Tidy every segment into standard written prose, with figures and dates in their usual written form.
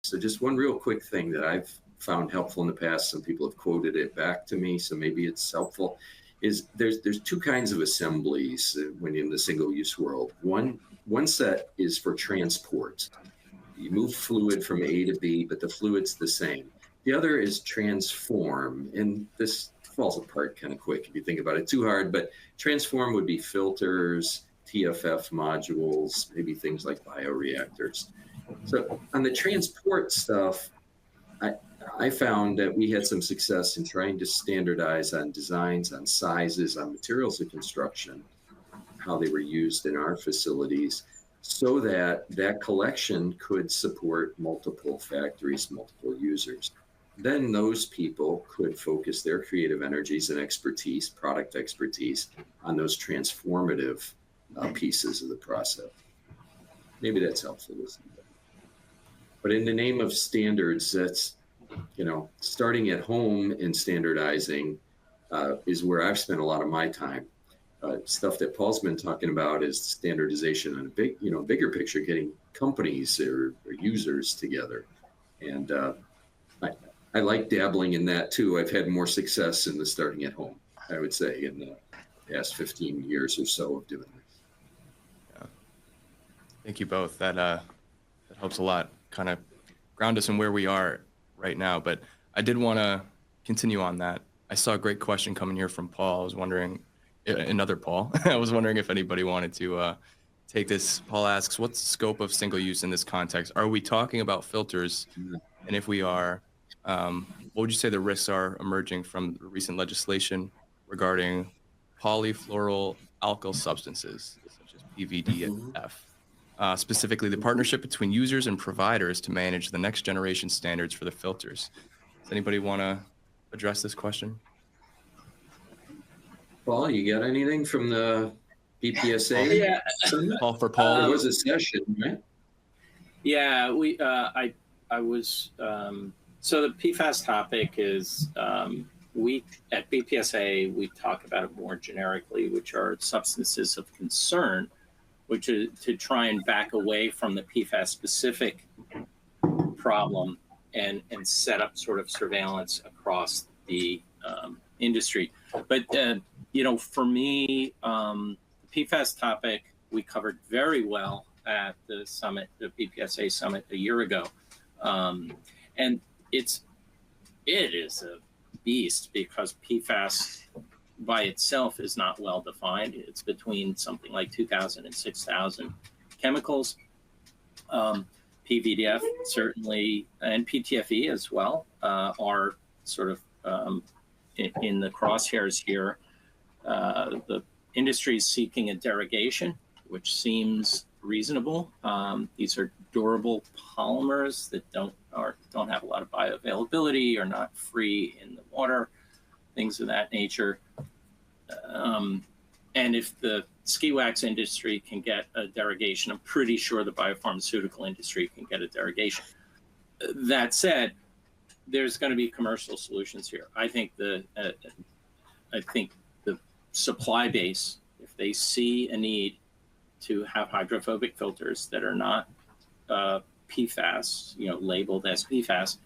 So just one real quick thing that I've found helpful in the past, some people have quoted it back to me, so maybe it's helpful, is there's two kinds of assemblies when you're in the single-use world. One set is for transport. You move fluid from A to B, but the fluid's the same. The other is transform, and this falls apart kind of quick if you think about it too hard, but transform would be filters, TFF modules, maybe things like bioreactors. So on the transport stuff, I found that we had some success in trying to standardize on designs, on sizes, on materials of construction, how they were used in our facilities, so that that collection could support multiple factories, multiple users. Then those people could focus their creative energies and expertise, product expertise, on those transformative pieces of the process. Maybe that's helpful. But in the name of standards, that's, starting at home and standardizing is where I've spent a lot of my time. Stuff that Paul's been talking about is standardization on a bigger picture, getting companies or users together. And I like dabbling in that too. I've had more success in the starting at home, I would say, in the past 15 years or so of doing this. Yeah. Thank you both. That helps a lot, kind of ground us in where we are right now. But I did want to continue on that. I saw a great question coming here from Paul. I was wondering, another Paul, I was wondering if anybody wanted to take this. Paul asks, what's the scope of single use in this context? Are we talking about filters? And if we are, what would you say the risks are emerging from the recent legislation regarding polyfluoroalkyl substances, such as PVDF? Specifically, the partnership between users and providers to manage the next generation standards for the filters. Does anybody want to address this question? Paul, you got anything from the BPSA? Yeah. Paul for Paul. There was a session, right? Yeah, I was, so the PFAS topic is, we at BPSA, we talk about it more generically, which are substances of concern, which is to try and back away from the PFAS specific problem and set up sort of surveillance across the industry. But, for me, the PFAS topic, we covered very well at the summit, the BPSA summit a year ago. And it is a beast because PFAS by itself is not well defined. It's between something like 2,000 and 6,000 chemicals. PVDF certainly, and PTFE as well, are sort of in the crosshairs here. The industry is seeking a derogation, which seems reasonable. These are durable polymers that don't have a lot of bioavailability, are not free in the water, things of that nature. And if the ski wax industry can get a derogation, I'm pretty sure the biopharmaceutical industry can get a derogation. That said, there's going to be commercial solutions here. I think the supply base, if they see a need to have hydrophobic filters that are not PFAS, labeled as PFAS,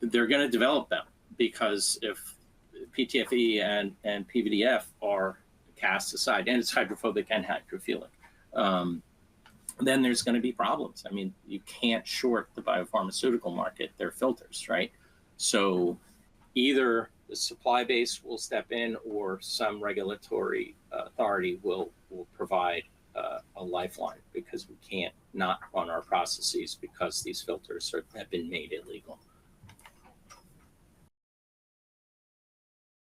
they're going to develop them, because if PTFE and PVDF are cast aside, and it's hydrophobic and hydrophilic, then there's going to be problems. I mean, you can't short the biopharmaceutical market their filters, right? So either the supply base will step in, or some regulatory authority will provide a lifeline, because we can't not run our processes because these filters have been made illegal.